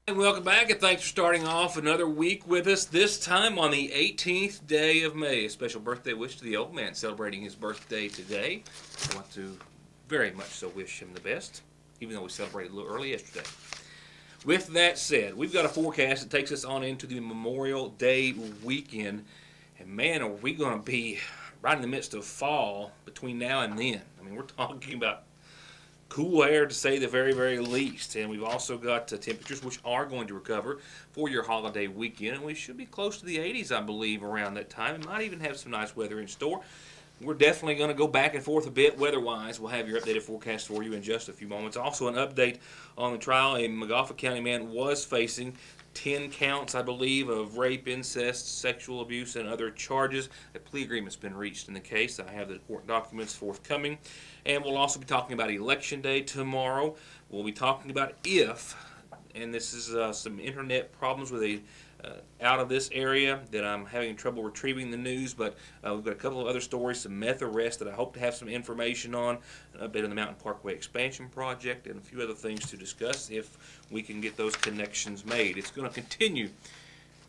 And welcome back, and thanks for starting off another week with us. This time on the 18th day of May. A special birthday wish to the old man celebrating his birthday today. I want to very much so wish him the best, even though we celebrated a little early yesterday. With that said, we've got a forecast that takes us on into the Memorial Day weekend. And man, are we going to be right in the midst of fall between now and then. I mean, we're talking about cool air to say the very, very least. And we've also got temperatures which are going to recover for your holiday weekend. And we should be close to the 80s, I believe, around that time. And might even have some nice weather in store. We're definitely going to go back and forth a bit weather-wise. We'll have your updated forecast for you in just a few moments. Also, an update on the trial. A Magafa County man was facing 10 counts, I believe, of rape, incest, sexual abuse, and other charges. A plea agreement's been reached in the case. I have the court documents forthcoming. And we'll also be talking about Election Day tomorrow. We'll be talking about if, and this is some internet problems with a out of this area that I'm having trouble retrieving the news, but we've got a couple of other stories, some meth arrests that I hope to have some information on, an update on the Mountain Parkway expansion project, and a few other things to discuss if we can get those connections made. It's going to continue.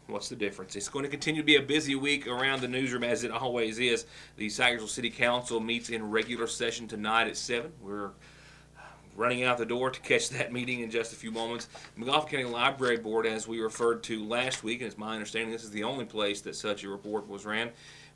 What's the difference? It's going to continue to be a busy week around the newsroom, as it always is. The Sagersville City Council meets in regular session tonight at 7. We're running out the door to catch that meeting in just a few moments. Magafa County Library Board, as we referred to last week, and it's my understanding this is the only place that such a report was ran.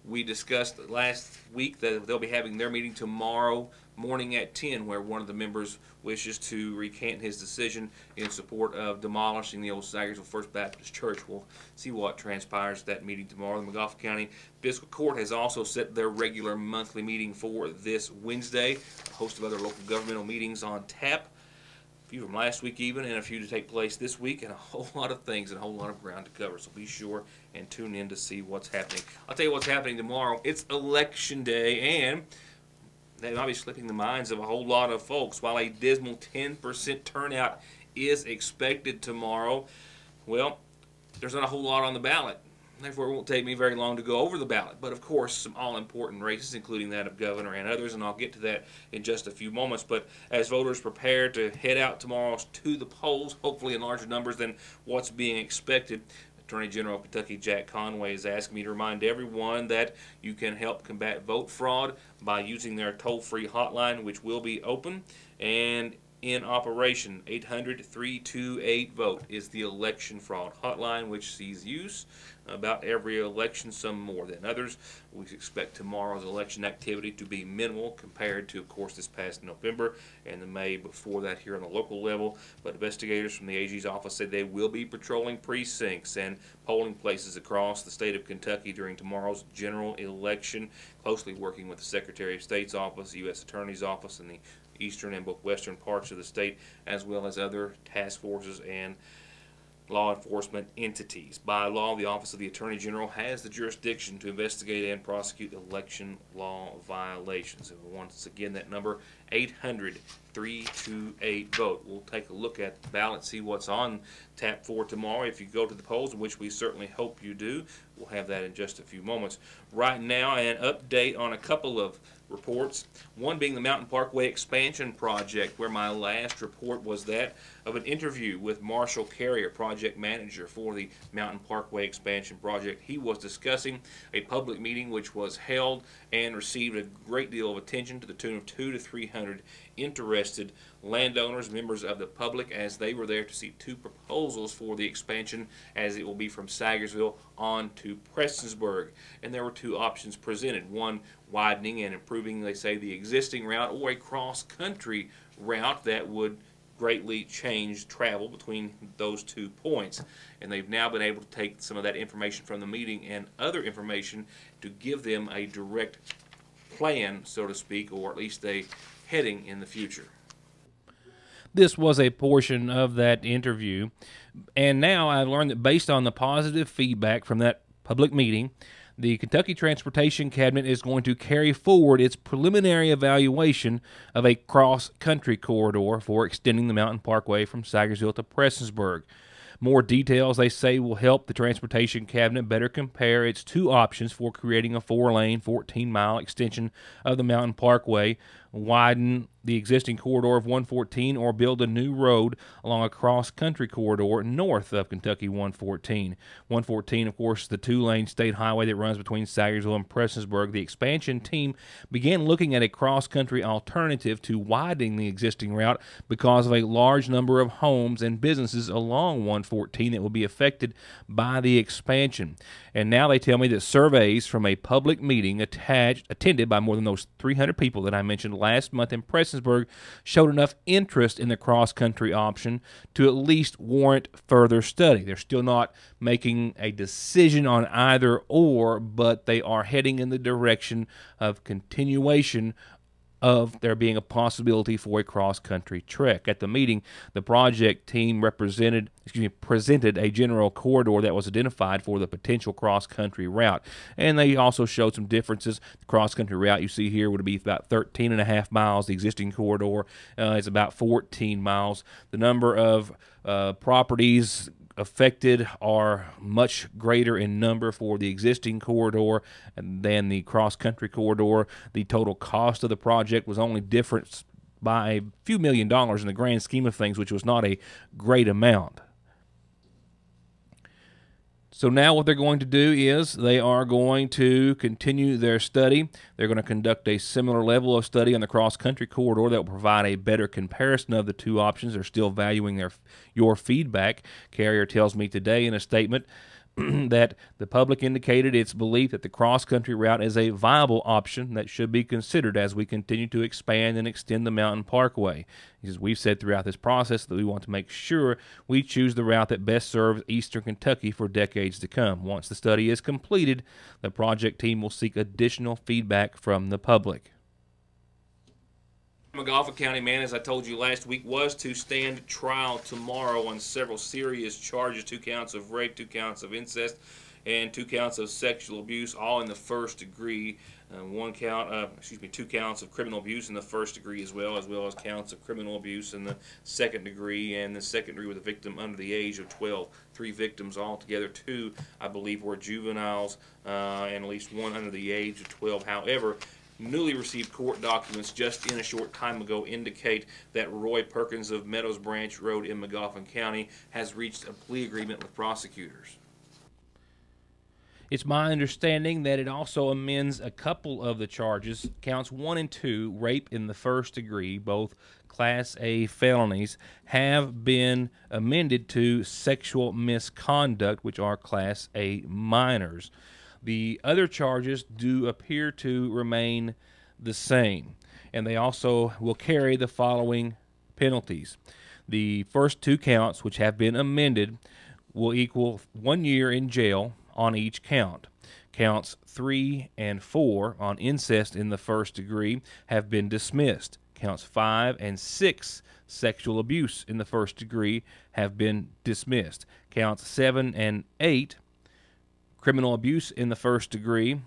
We discussed last week that they'll be having their meeting tomorrow morning at 10, where one of the members wishes to recant his decision in support of demolishing the old Sagersville First Baptist Church. We'll see what transpires at that meeting tomorrow. The Magafa County Fiscal Court has also set their regular monthly meeting for this Wednesday. A host of other local governmental meetings on tap. A few from last week even, and a few to take place this week, and a whole lot of things and a whole lot of ground to cover. So be sure and tune in to see what's happening. I'll tell you what's happening tomorrow. It's Election Day, and that might be slipping the minds of a whole lot of folks. While a dismal 10% turnout is expected tomorrow, well, there's not a whole lot on the ballot. Therefore, it won't take me very long to go over the ballot. But, of course, some all-important races, including that of governor and others, and I'll get to that in just a few moments. But as voters prepare to head out tomorrow to the polls, hopefully in larger numbers than what's being expected, Attorney General of Kentucky Jack Conway is asking me to remind everyone that you can help combat vote fraud by using their toll-free hotline, which will be open and in operation. 800-328-VOTE is the election fraud hotline, which sees use about every election, some more than others. We expect tomorrow's election activity to be minimal compared to, of course, this past November and the May before that here on the local level. But investigators from the AG's office said they will be patrolling precincts and polling places across the state of Kentucky during tomorrow's general election, closely working with the Secretary of State's office, the U.S. Attorney's office, and the eastern and both western parts of the state, as well as other task forces and law enforcement entities. By law, the Office of the Attorney General has the jurisdiction to investigate and prosecute election law violations. And once again, that number, 800-328-VOTE. We'll take a look at the ballot, see what's on tap for tomorrow. If you go to the polls, which we certainly hope you do, we'll have that in just a few moments. Right now, an update on a couple of reports. One being the Mountain Parkway expansion project, where my last report was that of an interview with Marshall Carrier, project manager for the Mountain Parkway expansion project. He was discussing a public meeting which was held and received a great deal of attention to the tune of 200 to 300 interested landowners, members of the public, as they were there to see two proposals for the expansion, as it will be from Sagersville on to Prestonsburg. And there were two options presented, one widening and improving, they say, the existing route, or a cross-country route that would greatly change travel between those 2 points. And they've now been able to take some of that information from the meeting and other information to give them a direct plan, so to speak, or at least a heading in the future. This was a portion of that interview, and now I've learned that based on the positive feedback from that public meeting, the Kentucky Transportation Cabinet is going to carry forward its preliminary evaluation of a cross-country corridor for extending the Mountain Parkway from Sagersville to Prestonsburg. More details, they say, will help the Transportation Cabinet better compare its two options for creating a 4-lane, 14-mile extension of the Mountain Parkway, widen the existing corridor of 114 or build a new road along a cross-country corridor north of Kentucky 114. 114, of course, is the two-lane state highway that runs between Sayersville and Prestonsburg. The expansion team began looking at a cross-country alternative to widening the existing route because of a large number of homes and businesses along 114 that will be affected by the expansion. And now they tell me that surveys from a public meeting attended by more than those 300 people that I mentioned last month in Prestonsburg showed enough interest in the cross-country option to at least warrant further study. They're still not making a decision on either or, but they are heading in the direction of continuation of there being a possibility for a cross-country trek. At the meeting, the project team presented a general corridor that was identified for the potential cross-country route, and they also showed some differences. The cross-country route you see here would be about 13.5 miles. The existing corridor is about 14 miles. The number of properties affected are much greater in number for the existing corridor than the cross-country corridor. The total cost of the project was only different by a few $1 million in the grand scheme of things, which was not a great amount. So now what they're going to do is they are going to continue their study. They're going to conduct a similar level of study on the cross-country corridor that will provide a better comparison of the two options. They're still valuing your feedback. Carrier tells me today in a statement that the public indicated its belief that the cross-country route is a viable option that should be considered as we continue to expand and extend the mountain parkway. He says, we've said throughout this process that we want to make sure we choose the route that best serves eastern Kentucky for decades to come. Once the study is completed, the project team will seek additional feedback from the public. McGoffin County man, as I told you last week, was to stand trial tomorrow on several serious charges: 2 counts of rape, 2 counts of incest, and 2 counts of sexual abuse, all in the first degree. 2 counts of criminal abuse in the first degree, as well as counts of criminal abuse in the second degree, and the second degree with a victim under the age of 12. 3 victims altogether. 2, I believe, were juveniles, and at least 1 under the age of 12. However, newly received court documents just in a short time ago indicate that Roy Perkins of Meadows Branch Road in McGoffin County has reached a plea agreement with prosecutors. It's my understanding that it also amends a couple of the charges. Counts 1 and 2, rape in the first degree, both Class A felonies, have been amended to sexual misconduct, which are Class A minors. The other charges do appear to remain the same, and they also will carry the following penalties. The first 2 counts, which have been amended, will equal 1 year in jail on each count. Counts 3 and 4 on incest in the first degree have been dismissed. Counts 5 and 6, sexual abuse in the first degree, have been dismissed. Counts 7 and 8, criminal abuse in the first degree,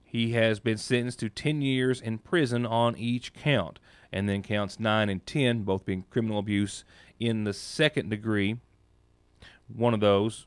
he has been sentenced to 10 years in prison on each count. And then counts 9 and 10, both being criminal abuse in the second degree. One of those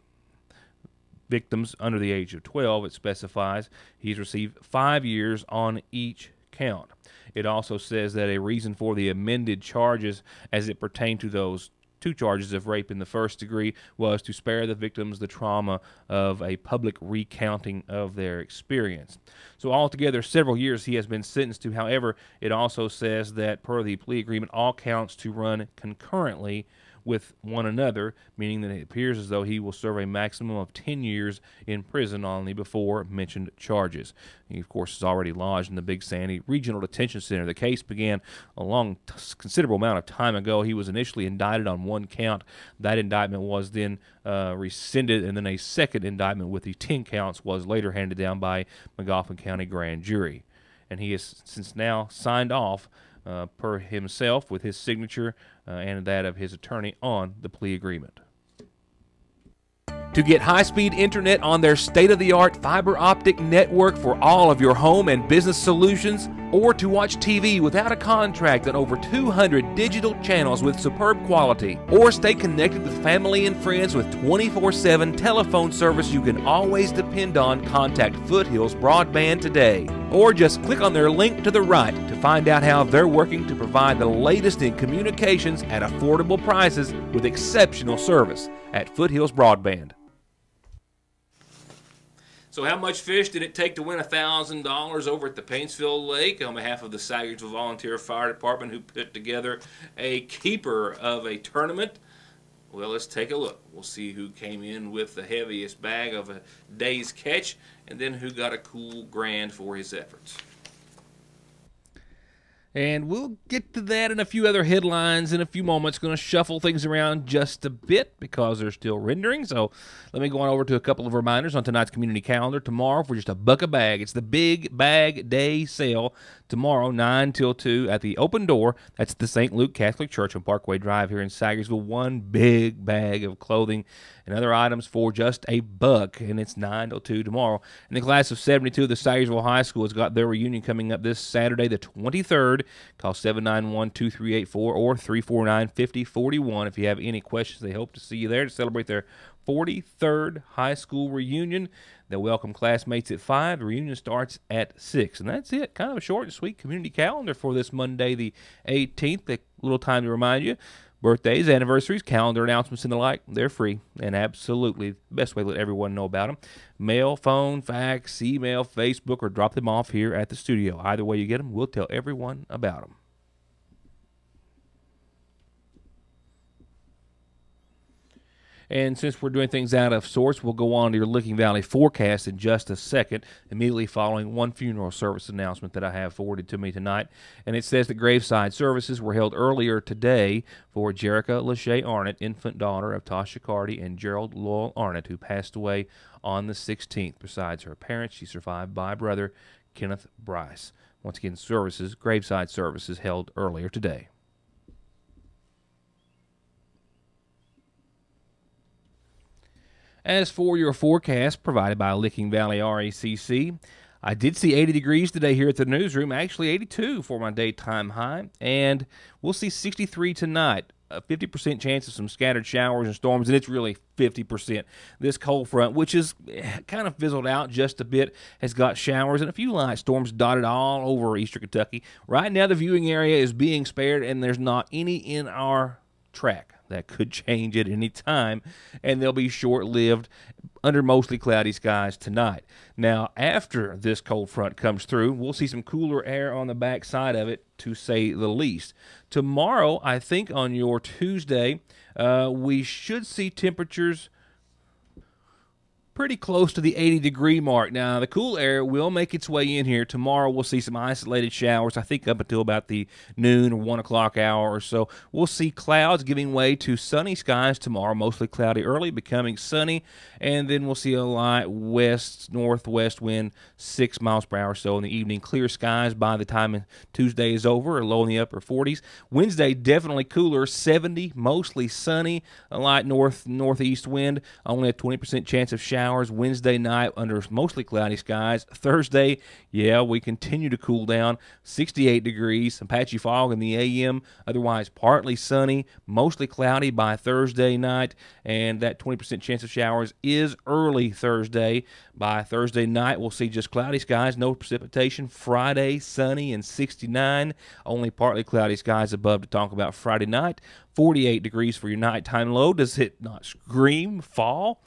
victims under the age of 12, it specifies, he's received 5 years on each count. It also says that a reason for the amended charges as it pertained to those 2 charges of rape in the first degree was to spare the victims the trauma of a public recounting of their experience. So altogether, several years he has been sentenced to. However, it also says that per the plea agreement, all counts to run concurrently with one another, meaning that it appears as though he will serve a maximum of 10 years in prison on the before-mentioned charges. He, of course, is already lodged in the Big Sandy Regional Detention Center. The case began a considerable amount of time ago. He was initially indicted on 1 count. That indictment was then rescinded, and then a second indictment with the 10 counts was later handed down by McGoffin County Grand Jury. And he has since now signed off per himself with his signature and that of his attorney on the plea agreement. To get high-speed internet on their state-of-the-art fiber optic network for all of your home and business solutions, or to watch TV without a contract on over 200 digital channels with superb quality, or stay connected with family and friends with 24/7 telephone service you can always depend on, contact Foothills Broadband today. Or just click on their link to the right to find out how they're working to provide the latest in communications at affordable prices with exceptional service at Foothills Broadband. So how much fish did it take to win $1,000 over at the Paintsville Lake? On behalf of the Sagersville Volunteer Fire Department, who put together a keeper of a tournament, well, let's take a look. We'll see who came in with the heaviest bag of a day's catch, and then who got a cool grand for his efforts. And we'll get to that and a few other headlines in a few moments. Going to shuffle things around just a bit because they're still rendering. So let me go on over to a couple of reminders on tonight's community calendar. Tomorrow, for just $1 a bag, it's the Big Bag Day Sale. Tomorrow, 9 till 2 at the Open Door. That's the St. Luke Catholic Church on Parkway Drive here in Sagersville. One big bag of clothing and other items for just $1, and it's 9 till 2 tomorrow. And the class of 72 of the Sagersville High School has got their reunion coming up this Saturday, the 23rd. Call 791-2384 or 349-5041 if you have any questions. They hope to see you there to celebrate their 43rd high school reunion. They'll welcome classmates at 5. The reunion starts at 6. And that's it. Kind of a short and sweet community calendar for this Monday, the 18th. A little time to remind you, birthdays, anniversaries, calendar announcements, and the like, they're free and absolutely the best way to let everyone know about them. Mail, phone, fax, email, Facebook, or drop them off here at the studio. Either way you get them, we'll tell everyone about them. And since we're doing things out of sorts, we'll go on to your Licking Valley forecast in just a second, immediately following one funeral service announcement that I have forwarded to me tonight. And it says that graveside services were held earlier today for Jerica Lachey Arnott, infant daughter of Tasha Carty and Gerald Loyal Arnott, who passed away on the 16th. Besides her parents, she's survived by brother Kenneth Bryce. Once again, graveside services held earlier today. As for your forecast provided by Licking Valley RACC, I did see 80 degrees today here at the newsroom, actually 82 for my daytime high, and we'll see 63 tonight. A 50% chance of some scattered showers and storms, and it's really 50%. This cold front, which is kind of fizzled out just a bit, has got showers and a few light storms dotted all over eastern Kentucky. Right now, the viewing area is being spared, and there's not any in our track. That could change at any time, and they'll be short-lived under mostly cloudy skies tonight. Now, after this cold front comes through, we'll see some cooler air on the back side of it, to say the least. Tomorrow, I think on your Tuesday, we should see temperatures pretty close to the 80-degree mark. Now, the cool air will make its way in here. Tomorrow, we'll see some isolated showers, I think up until about the noon or 1 o'clock hour or so. We'll see clouds giving way to sunny skies tomorrow, mostly cloudy early, becoming sunny, and then we'll see a light west-northwest wind, 6 miles per hour or so in the evening. Clear skies by the time Tuesday is over, a low in the upper 40s. Wednesday, definitely cooler, 70, mostly sunny, a light northeast wind, only a 20% chance of showers. Wednesday night under mostly cloudy skies. Thursday, yeah, we continue to cool down. 68 degrees, some patchy fog in the a.m. Otherwise, partly sunny, mostly cloudy by Thursday night. And that 20% chance of showers is early Thursday. By Thursday night, we'll see just cloudy skies, no precipitation. Friday, sunny and 69. Only partly cloudy skies above to talk about Friday night. 48 degrees for your nighttime low. Does it not scream fall?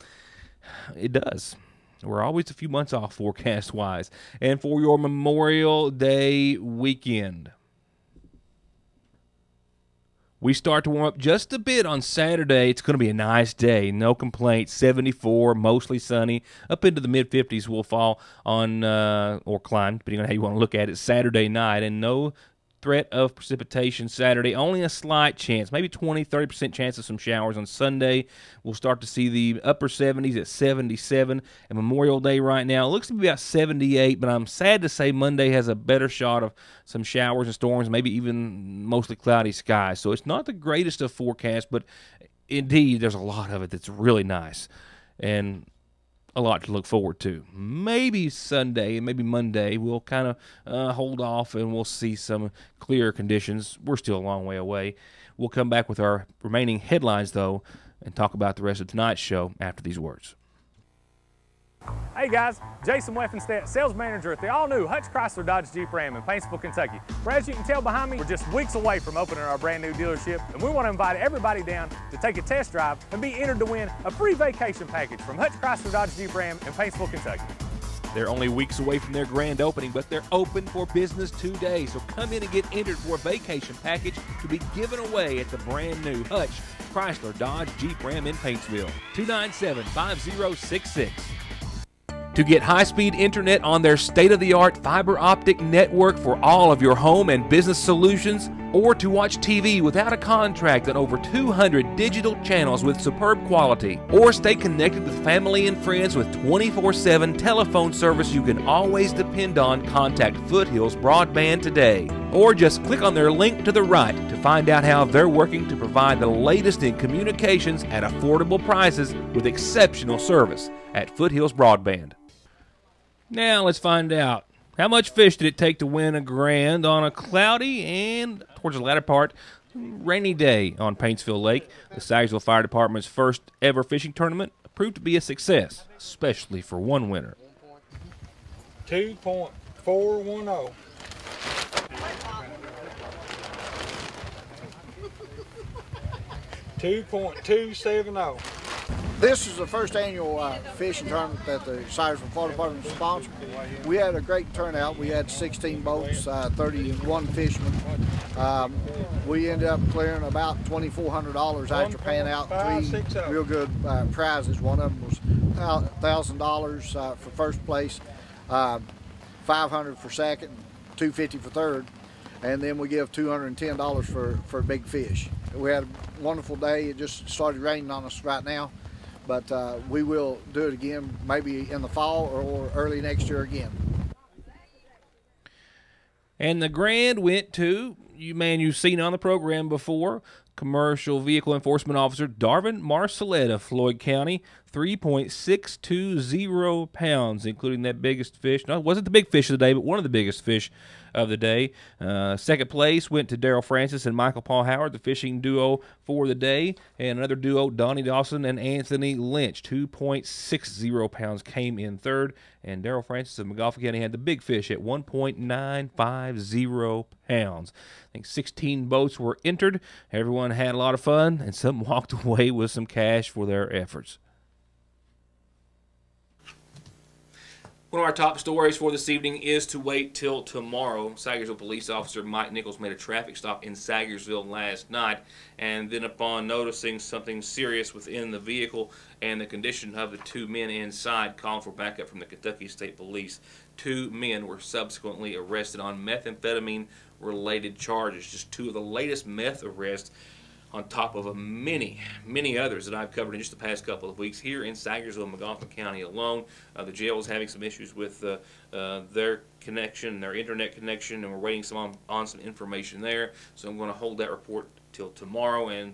It does. We're always a few months off forecast-wise. And for your Memorial Day weekend, we start to warm up just a bit on Saturday. It's going to be a nice day. No complaints. 74, mostly sunny. Up into the mid-50s will fall on, or climb, depending on how you want to look at it, Saturday night. And no threat of precipitation Saturday. Only a slight chance, maybe 20-30% chance of some showers on Sunday. We'll start to see the upper 70s at 77. And Memorial Day right now, it looks to be about 78, but I'm sad to say Monday has a better shot of some showers and storms, maybe even mostly cloudy skies. So it's not the greatest of forecasts, but indeed there's a lot of it that's really nice. And a lot to look forward to. Maybe Sunday and maybe Monday we'll kind of hold off and we'll see some clearer conditions. We're still a long way away. We'll come back with our remaining headlines, though, and talk about the rest of tonight's show after these words. Hey guys, Jason Weffenstedt, sales manager at the all-new Hutch Chrysler Dodge Jeep Ram in Paintsville, Kentucky. But as you can tell behind me, we're just weeks away from opening our brand new dealership, and we want to invite everybody down to take a test drive and be entered to win a free vacation package from Hutch Chrysler Dodge Jeep Ram in Paintsville, Kentucky. They're only weeks away from their grand opening, but they're open for business today. So come in and get entered for a vacation package to be given away at the brand new Hutch Chrysler Dodge Jeep Ram in Paintsville. 297-5066. To get high-speed internet on their state-of-the-art fiber optic network for all of your home and business solutions, or to watch TV without a contract on over 200 digital channels with superb quality, or stay connected with family and friends with 24/7 telephone service you can always depend on, contact Foothills Broadband today. Or just click on their link to the right to find out how they're working to provide the latest in communications at affordable prices with exceptional service at Foothills Broadband. Now let's find out, how much fish did it take to win a grand on a cloudy and, towards the latter part, rainy day on Paintsville Lake? The Sagersville Fire Department's first ever fishing tournament proved to be a success, especially for one winner. 2.410. $2.270. This is the first annual fishing tournament that the Sagersville Fire Department sponsored. We had a great turnout. We had 16 boats, 31 fishermen. We ended up clearing about $2,400 after paying out three real good prizes. One of them was $1,000 for first place, $500 for second, $250 for third, and then we give $210 for big fish. We had a wonderful day. It just started raining on us right now. But we will do it again, maybe in the fall or early next year again. And the grand went to, you've seen on the program before, Commercial Vehicle Enforcement Officer Darvin Marcellette of Floyd County, 3.620 pounds, including that biggest fish. No, it wasn't the big fish of the day, but one of the biggest fish of the day. Second place went to Daryl Francis and Michael Paul Howard, the fishing duo for the day. And another duo, Donnie Dawson and Anthony Lynch, 2.60 pounds, came in third. And Daryl Francis of McGoffin County had the big fish at 1.950 pounds. I think 16 boats were entered. Everyone had a lot of fun, and some walked away with some cash for their efforts. One of our top stories for this evening is to wait till tomorrow. Sagersville Police Officer Mike Nichols made a traffic stop in Sagersville last night, and then upon noticing something serious within the vehicle and the condition of the two men inside, called for backup from the Kentucky State Police. Two men were subsequently arrested on methamphetamine-related charges. Just two of the latest meth arrests on top of many, many others that I've covered in just the past couple of weeks here in Sagersville, McGoffin County alone. The jail is having some issues with their connection, their internet connection, and we're waiting on some information there. So I'm going to hold that report till tomorrow, and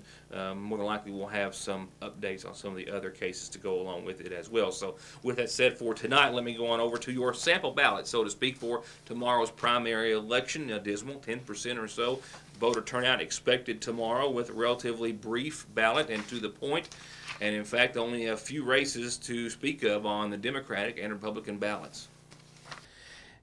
more than likely we'll have some updates on some of the other cases to go along with it as well. So with that said, for tonight, let me go on over to your sample ballot, so to speak, for tomorrow's primary election. Dismal, 10% or so. Voter turnout expected tomorrow with a relatively brief ballot and to the point, and in fact only a few races to speak of on the Democratic and Republican ballots.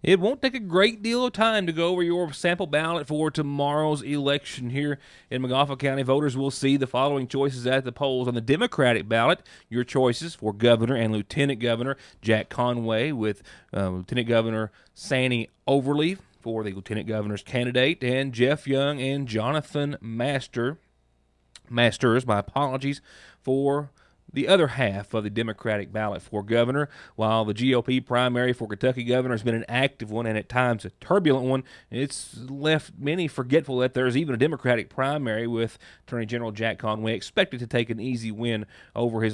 It won't take a great deal of time to go over your sample ballot for tomorrow's election here in McGoffin County. Voters will see the following choices at the polls. On the Democratic ballot, your choices for governor and lieutenant governor: Jack Conway with Lieutenant Governor Sandy Overleaf for the lieutenant governor's candidate, and Jeff Young and Jonathan Masters, my apologies, for the other half of the Democratic ballot for governor. While the GOP primary for Kentucky governor has been an active one and at times a turbulent one, it's left many forgetful that there's even a Democratic primary, with Attorney General Jack Conway expected to take an easy win over his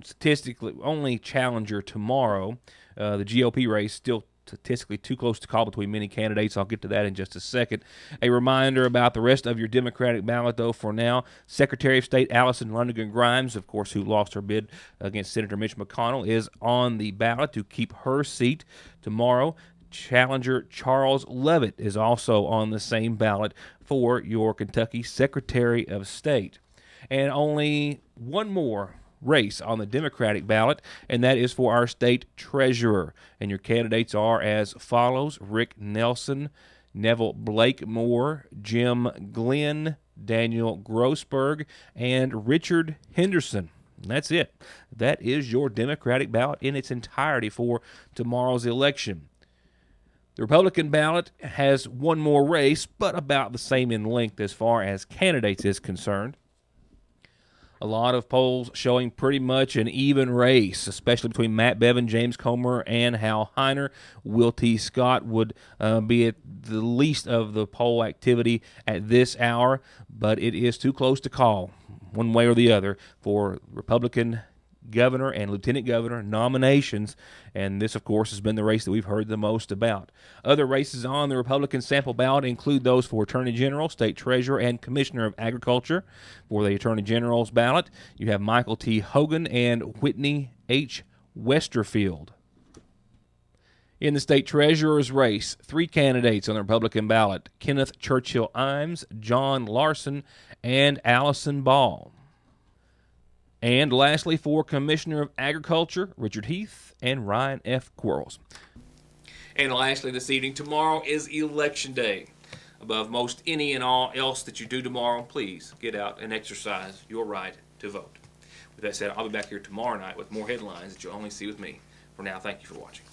statistically only challenger tomorrow. The GOP race still statistically too close to call between many candidates. I'll get to that in just a second. A reminder about the rest of your Democratic ballot, though, for now. Secretary of State Allison Lundigan Grimes, of course, who lost her bid against Senator Mitch McConnell, is on the ballot to keep her seat tomorrow. Challenger Charles Levitt is also on the same ballot for your Kentucky Secretary of State. And only one more race on the Democratic ballot, and that is for our state treasurer. And your candidates are as follows: Rick Nelson, Neville Blakemore, Jim Glenn, Daniel Grossberg, and Richard Henderson. And that's it. That is your Democratic ballot in its entirety for tomorrow's election. The Republican ballot has one more race, but about the same in length as far as candidates is concerned. A lot of polls showing pretty much an even race, especially between Matt Bevin, James Comer, and Hal Heiner. Will T. Scott would be at the least of the poll activity at this hour, but it is too close to call, one way or the other, for Republican governor and lieutenant governor nominations, and this, of course, has been the race that we've heard the most about. Other races on the Republican sample ballot include those for Attorney General, State Treasurer, and Commissioner of Agriculture. For the Attorney General's ballot, you have Michael T. Hogan and Whitney H. Westerfield. In the State Treasurer's race, 3 candidates on the Republican ballot: Kenneth Churchill Imes, John Larson, and Allison Ball. And lastly, for Commissioner of Agriculture, Richard Heath and Ryan F. Quarles. And lastly, this evening, tomorrow is Election Day. Above most any and all else that you do tomorrow, please get out and exercise your right to vote. With that said, I'll be back here tomorrow night with more headlines that you'll only see with me. For now, thank you for watching.